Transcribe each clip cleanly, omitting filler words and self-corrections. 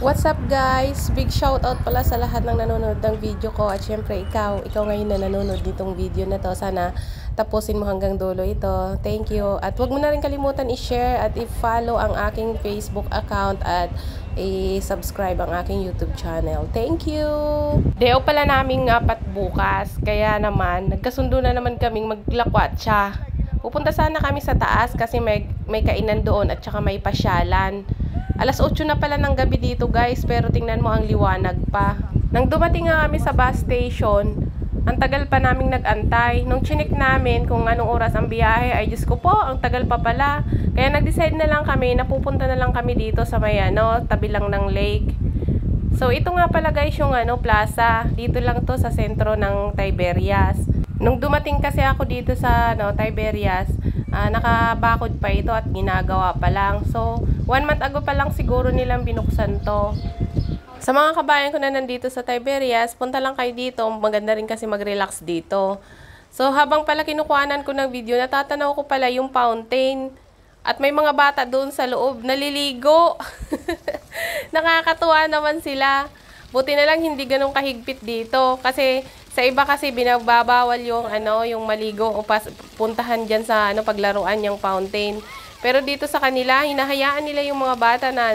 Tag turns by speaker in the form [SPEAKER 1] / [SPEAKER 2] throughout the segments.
[SPEAKER 1] What's up guys? Big shout out pala sa lahat ng nanonood ng video ko at syempre ikaw ngayon na nanonood nitong video na to. Sana tapusin mo hanggang dulo ito. Thank you. At huwag mo na rin kalimutan i-share at i-follow ang aking Facebook account at i-subscribe ang aking YouTube channel. Thank you! Deo pala naming apat bukas. Kaya naman, nagkasundo na naman kaming maglakwatsa. Pupunta sana kami sa taas kasi may kainan doon at saka may pasyalan. Alas 8 na pala ng gabi dito guys, pero tingnan mo ang liwanag pa. Nang dumating nga kami sa bus station, ang tagal pa naming nag-antay. Nung chinik namin kung anong oras ang biyahe, ay Diyos ko po, ang tagal pa pala. Kaya nag-decide na lang kami, napupunta na lang kami dito sa may tabi lang ng lake. So ito nga pala guys yung plaza. Dito lang to sa sentro ng Tiberias. Nung dumating kasi ako dito sa Tiberias, nakabakod pa ito at ginagawa pa lang. So 1 month ago pa lang siguro nilang binuksan to. Sa mga kabayan ko na nandito sa Tiberias, punta lang kayo dito. Maganda rin kasi mag-relax dito. So habang pala kinukuhanan ko ng video, natatanaw ko pala yung fountain. At may mga bata doon sa loob, naliligo. Nakakatuwa naman sila. Buti na lang hindi ganun kahigpit dito. Kasi sa iba kasi binagbabawal yung yung maligo o puntahan diyan sa paglaruan yung fountain. Pero dito sa kanila, hinahayaan nila yung mga bata na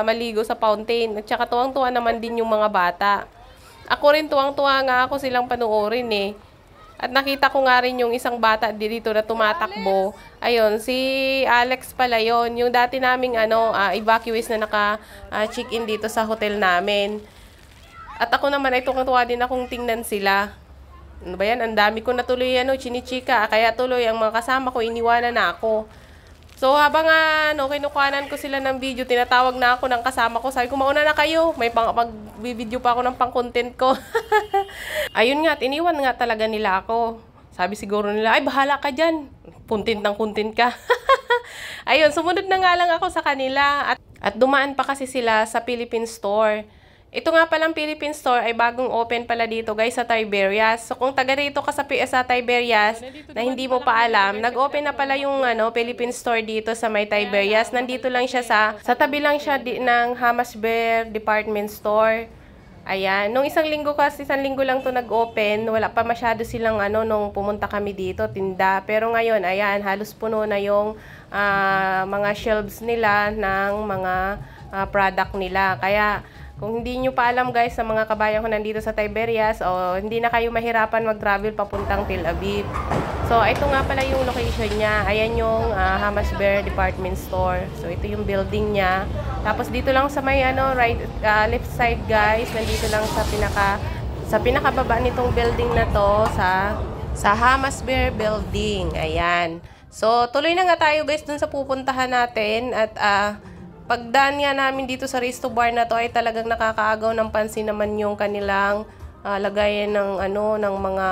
[SPEAKER 1] maligo sa fountain. At saka tuwang-tuwa naman din yung mga bata. Ako rin tuwang-tuwa nga ako silang panoorin eh. At nakita ko nga rin yung isang bata dito na tumatakbo. Ayun, si Alex pala yon. Yung dati naming evacuees na naka-check-in dito sa hotel namin. At ako naman ay tuwang-tuwa din akong tingnan sila. Ano ba yan? Ang dami ko natuloy chinichika. Kaya tuloy ang mga kasama ko, iniwanan na ako. So habang kinukuhanan ko sila ng video, tinatawag na ako ng kasama ko. Sabi ko, mauna na kayo. May mag-video pa ako ng pang-content ko. Ayun nga, iniwan nga talaga nila ako. Sabi siguro nila, ay bahala ka dyan. Content ng content ka. Ayun, sumunod na nga lang ako sa kanila. At dumaan pa kasi sila sa Philippine Store. Ito nga palang Philippine Store ay bagong open pala dito guys sa Tiberias. So kung taga rito ka sa Tiberias na hindi mo pa alam, nag-open na pala yung Philippine Store dito sa may Tiberias. Nandito lang siya sa tabi lang siya ng Hamasbear Department Store. Ayan, nung isang linggo lang to nag-open, wala pa masyado silang nung pumunta kami dito, tinda. Pero ngayon, ayan, halos puno na yung mga shelves nila ng mga product nila. Kaya kung hindi nyo pa alam guys sa mga kabayan ko nandito sa Tiberias, hindi na kayo mahirapan mag-travel papuntang Tel Aviv. So ito nga pala yung location niya. Ayan yung Hamasbear Department Store. So ito yung building niya. Tapos dito lang sa may left side guys, nandito lang sa pinakababa nitong building na to sa Hamasbear Building. Ayan. So tuloy na nga tayo guys dun sa pupuntahan natin at pagdaan nga namin dito sa Resto Bar na to ay talagang nakakaagaw ng pansin naman yung kanilang lagayan ng mga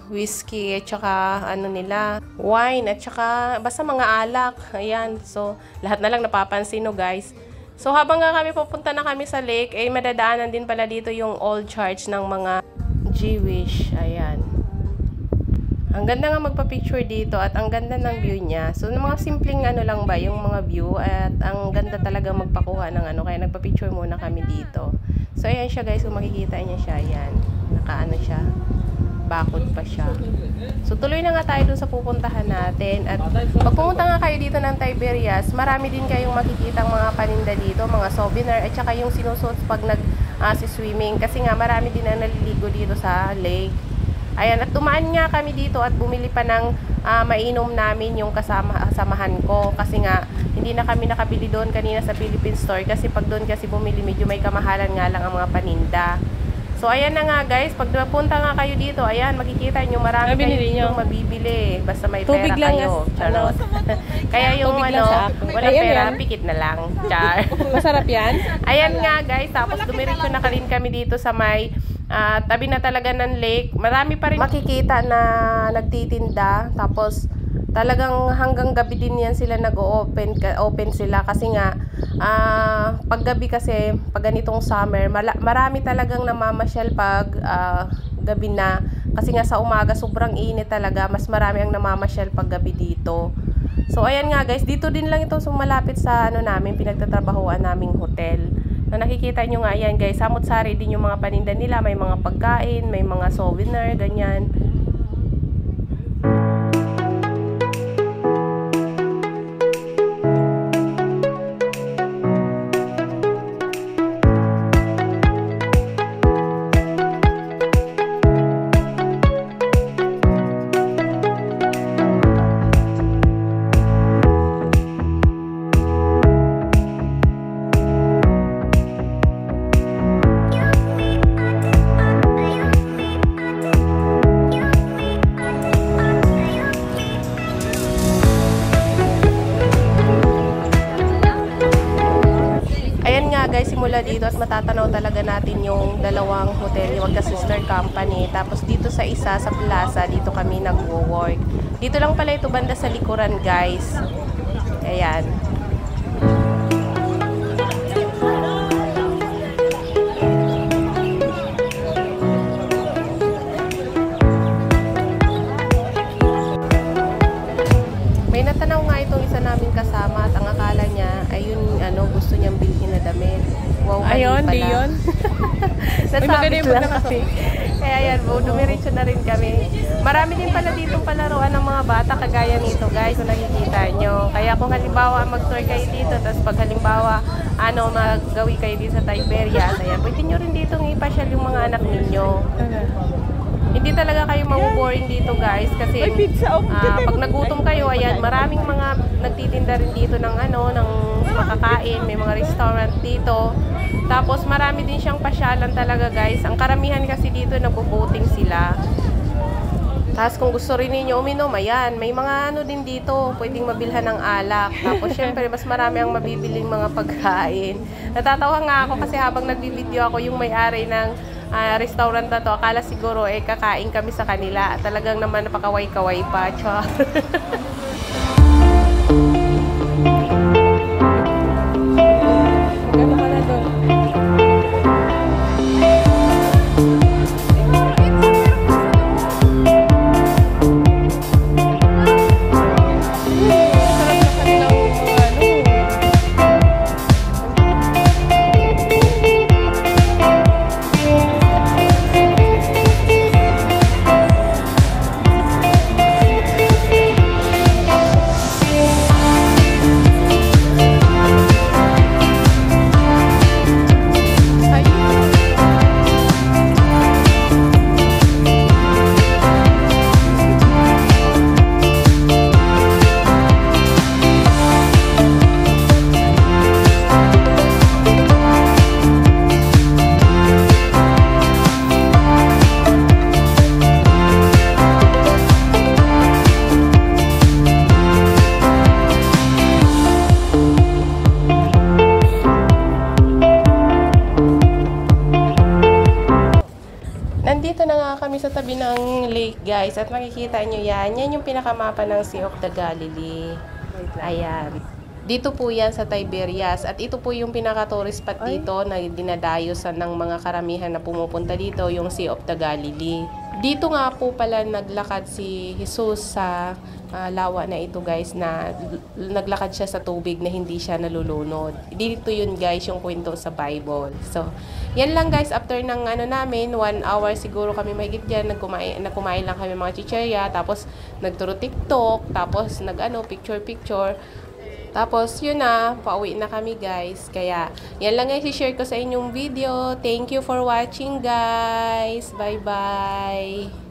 [SPEAKER 1] whiskey at saka nila, wine at saka basta mga alak. Ayan. So lahat na lang napapansin guys. So habang nga kami pupunta na kami sa lake, ay madadaanan din pala dito yung old church ng mga Jewish. Ayan. Ang ganda nga magpa-picture dito at ang ganda ng view niya. So, mga simpleng lang ba yung mga view at ang ganda talaga magpakuha ng kaya nagpa-picture muna kami dito. So, ayan siya guys, kung makikita niya siya, ayan. Siya, bakod pa siya. So, tuloy na nga tayo dun sa pupuntahan natin. At pag pumunta nga kayo dito ng Tiberias, marami din kayong makikitang mga paninda dito, mga souvenir at saka yung sinusuot pag nag-swimming. Kasi nga marami din na naliligo dito sa lake. Ayan, at dumaan nga kami dito at bumili pa ng mainom namin yung kasamahan ko. Kasi nga, hindi na kami nakabili doon kanina sa Philippine Store. Kasi pag doon kasi bumili, medyo may kamahalan nga lang ang mga paninda. So, ayan na nga guys, pag napunta nga kayo dito, ayan, makikita nyo, marami kayo dito mabibili. Basta may pera kayo. Charot. Kaya yung wala pera, pikit na lang. Char.
[SPEAKER 2] Masarap yan?
[SPEAKER 1] Ayan nga guys, tapos dumiretso na rin kami dito sa may tabi na talaga ng lake. Marami pa rin makikita na nagtitinda. Tapos talagang hanggang gabi din yan sila open sila kasi nga pag gabi kasi pag ganitong summer marami talagang namamasyal pag gabi na kasi nga sa umaga sobrang init talaga, mas marami ang namamasyal pag gabi dito. So ayan nga guys, dito din lang ito malapit sa namin pinagtatrabahuan naming hotel. Na nakikita nyo nga yan guys, samot-sari din yung mga paninda nila, may mga pagkain, may mga souvenir, ganyan. Guys, simula dito at matatanaw talaga natin yung dalawang hotel, yung magka-sister company. Tapos dito sa isa, sa plaza, dito kami nag-work. Dito lang pala ito banda sa likuran, guys. Ayan. May natanaw nga itong isa namin kasama at ang akala niya ay yun, gusto niyang bilhin na damit. Wow,
[SPEAKER 2] ayun,
[SPEAKER 1] pala.
[SPEAKER 2] di yun.
[SPEAKER 1] Nasabit lang kami. Kaya yan, dumiretso na rin kami. Marami din pala ditong palaruan ng mga bata kagaya nito, guys, kung nakikita nyo. Kaya kung halimbawa mag-tour kayo dito, tapos pag halimbawa maggawi kayo dito sa Tiberias, ayan, pwede nyo rin dito ipasyal yung mga anak ninyo. Hindi talaga kayo mabuboring dito, guys, kasi pag nagutom kayo, ayan, maraming mga nagtitinda rin dito ng ng makakain, may mga restaurant dito. Tapos marami din siyang pasyalan talaga, guys. Ang karamihan kasi dito nagbo-boating sila. Tapos kung gusto rin niyo uminom, ayan, may mga din dito, pwedeng mabilhan ng alak. Tapos syempre, mas marami ang mabibiling mga pagkain. Natatawa nga ako kasi habang nagbibideo ako, yung may-ari ng restaurant na to, akala siguro kakain kami sa kanila. Talagang naman napakaway-kaway pa. Char. Nandito na nga kami sa tabi ng lake, guys. At makikita nyo yan. Yan yung pinakamapa ng Sea of the Galilee. Ayan. Dito po yan sa Tiberias. At ito po yung pinaka-tourist spot dito na dinadayo ng mga karamihan na pumupunta dito, yung Sea of the Galilee. Dito nga po pala naglakad si Jesus sa lawa na ito, guys, na naglakad siya sa tubig na hindi siya nalulunod. Dito yun, guys, yung kwento sa Bible. So, yan lang, guys. After ng namin, 1 hour siguro kami mahigit dyan. Nagkumain lang kami mga chicherya. Tapos, nagturo TikTok. Tapos, picture-picture. Tapos, yun na. Pauwi na kami, guys. Kaya, yan lang guys, i-share ko sa inyong video. Thank you for watching, guys. Bye-bye.